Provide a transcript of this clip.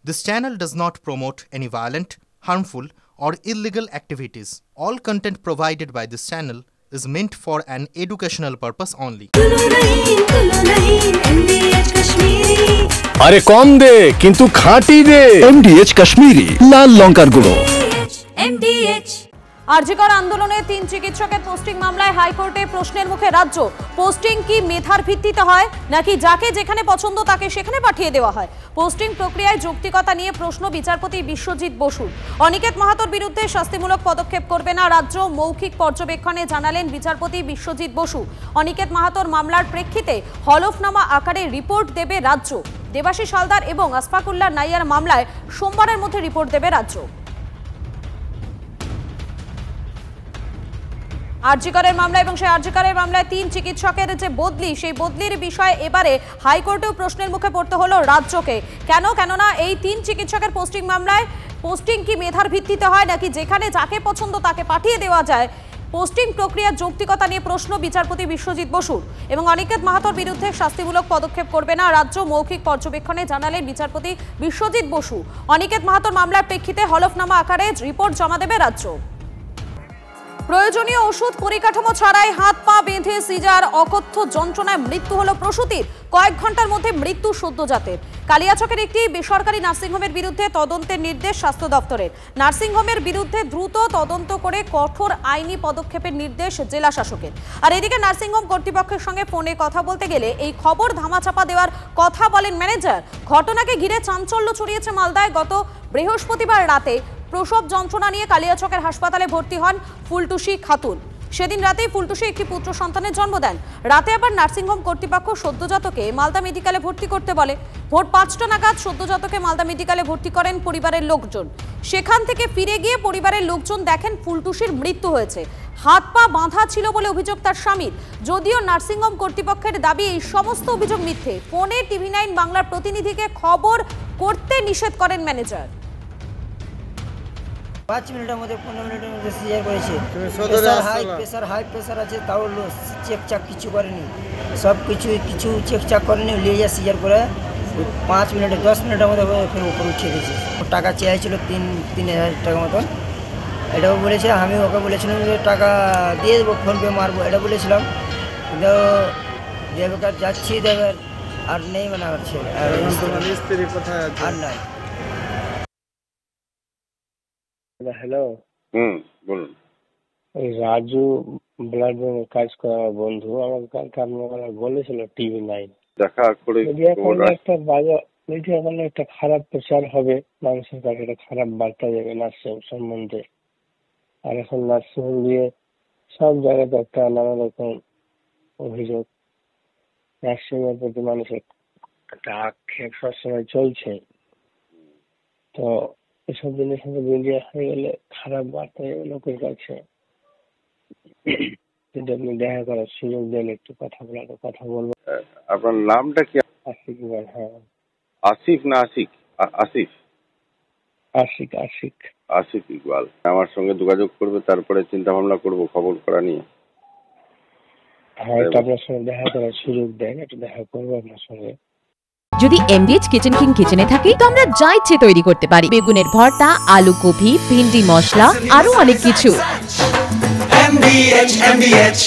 This channel does not promote any violent, harmful, or illegal activities. All content provided by this channel is meant for an educational purpose only. अरे कम दे किंतु खाटी दे MDH Kashmiri लाल लंकार गुड़ो MDH RG Kar আন্দোলনে 3 চিকিৎসকের posting মামলায় হাইকোর্টে প্রশ্নের মুখে রাজ্য। পোস্টিং কি মেধার ভিত্তিতে হয় নাকি যাকে যেখানে পছন্দ তাকে সেখানে পাঠিয়ে দেওয়া হয়? পোস্টিং প্রক্রিয়ায় যৌক্তিকতা নিয়ে প্রশ্ন বিচারপতি বিশ্বজিৎ বসুর। অনিকেত মাহাতোর বিরুদ্ধে শাস্তিমূলক পদক্ষেপ করবে না রাজ্য, মৌখিক পর্যবেক্ষণে জানালেন বিচারপতি বিশ্বজিৎ বসু। অনিকেত মাহাতোর মামলার প্রেক্ষিতে হলফনামা আকারে রিপোর্ট দেবে রাজ্য। দেবাশিস হালদার এবং আসফাকুল্লাহ নাইয়ার মামলায় সোমবারের মধ্যে রিপোর্ট দেবে রাজ্য। আরজিকরের মামলা এবং সেই আরজিকরের মামলায় 3 চিকিৎসকের যে বদলি, সেই বদলির বিষয়ে এবারে হাইকোর্টেও প্রশ্নের মুখে পড়তে হলো রাজ্যকে। কেননা এই 3 চিকিৎসকের পোস্টিং মামলায় পোস্টিং কি মেধার ভিত্তিতে হয় নাকি যেখানে যাকে পছন্দ তাকে পাঠিয়ে দেওয়া যায়? পোস্টিং প্রক্রিয়ার যৌক্তিকতা নিয়ে প্রশ্ন বিচারপতি বিশ্বজিৎ বসুর। এবং অনিকেত মাহাতোর বিরুদ্ধে শাস্তিমূলক পদক্ষেপ করবে না রাজ্য, মৌখিক পর্যবেক্ষণে জানালেন বিচারপতি বিশ্বজিৎ বসু। অনিকেত মাহাতোর মামলার প্রেক্ষিতে হলফনামা আকারে রিপোর্ট জমা দেবে রাজ্য। প্রয়োজনীয় ওষুধ পরিকাঠামো ছাড়াই হাত পা বেঁধে সিজার, অকথ্য যন্ত্রণায় মৃত্যু হলো প্রসূতির। কয়েক ঘন্টার মধ্যে মৃত্যু সদ্যজাতের। কালিয়াচকের একটি বেসরকারি নার্সিংহোমের বিরুদ্ধে তদন্তের নির্দেশ স্বাস্থ্য দপ্তরের। নার্সিংহোমের বিরুদ্ধে দ্রুত তদন্ত করে কঠোর আইনি পদক্ষেপের নির্দেশ জেলা শাসকের। আর এদিকে নার্সিংহোম কর্তৃপক্ষের সঙ্গে ফোনে কথা বলতে গেলে এই খবর ধামাচাপা দেওয়ার কথা বলেন ম্যানেজার। ঘটনাকে ঘিরে চাঞ্চল্য ছড়িয়েছে মালদায়। গত বৃহস্পতিবার রাতে প্রসব যন্ত্রণা নিয়ে কালিয়াচকের হাসপাতালে ভর্তি হন ফুলটুসি খাতুন। সেদিন রাতেই ফুলটুসি একটি পুত্র সন্তানের জন্ম দেন। রাতে আবার নার্সিংহোম কর্তৃপক্ষ সদ্যজাতকে মালদা মেডিকেলে ভর্তি করতে বলে। ভোর 5টা নাগাদ সদ্যজাতকে মালদা মেডিকেলে ভর্তি করেন পরিবারের লোকজন। সেখান থেকে ফিরে গিয়ে পরিবারের লোকজন দেখেন ফুলটুসির মৃত্যু হয়েছে। হাত পা বাঁধা ছিল বলে অভিযোগ তার স্বামীর। যদিও নার্সিংহোম কর্তৃপক্ষের দাবি এই সমস্ত অভিযোগ মিথ্যে। ফোনে TV9 বাংলার প্রতিনিধিকে খবর করতে নিষেধ করেন ম্যানেজার। 5 মিনিটের মধ্যে 15 মিনিটের মধ্যে সিজার করেছে। প্রেসার হাই প্রেসার আছে, তাও চেক চাক কিছু করেনি। সব কিছু চেক চাক করেনি, নিয়ে যা সিজার করে 5 মিনিটে 10 মিনিটের মধ্যে ফের উপরে উঠিয়ে দিয়েছে। টাকা চেয়েছিল 3,000 টাকা মতন। এটাও বলেছে, আমি ওকে বলেছিলাম যে টাকা দিয়ে দেবো, ফোনপে মারবো, এটা বলেছিলাম। কিন্তু দেবে কাজ যাচ্ছি, দেবে আর নেই, মানে হচ্ছে আর নাই। হ্যালো, বলুন। ওই রাজু ব্লাড ব্যাংকে কাজ করা বন্ধু আমাকে কালকে আপনার বলেছিল TV9 দেখা করে একটা বাজার এখন একটা খারাপ প্রচার হবে, মানুষের কাছে একটা খারাপ বার্তা যাবে নার্সিং সম্বন্ধে। আর এখন নার্সিং দিয়ে সব জায়গাতে একটা নানা রকম অভিযোগ, নার্সিং এর প্রতি মানুষের একটা আক্ষেপ সবসময় চলছে। তো এসব জিনিস মিডিয়া হয়ে গেলে খারাপ বার্তা যাবে লোকের কাছে। যদি আপনি দেখা করার সুযোগ দেন, একটু কথা বলবো। আপনার নামটা কি? আশিক ইকবাল। হ্যাঁ, আসিফ না আশিক? আশিক ইকবাল। আমার সঙ্গে যোগাযোগ করবে, তারপরে চিন্তা ভাবনা করবো খবর করা নিয়ে। হ্যাঁ, এটা আপনার সঙ্গে দেখা করার সুযোগ দেন, একটু দেখা করবো আপনার সঙ্গে। যদি MDH কিচেন কিং কিচেনে থাকি তো আমরা যা ইচ্ছে তৈরি করতে পারি। বেগুনের ভর্তা, আলু কপি, ভিন্ডি মশলা, আরো অনেক কিছু। MDH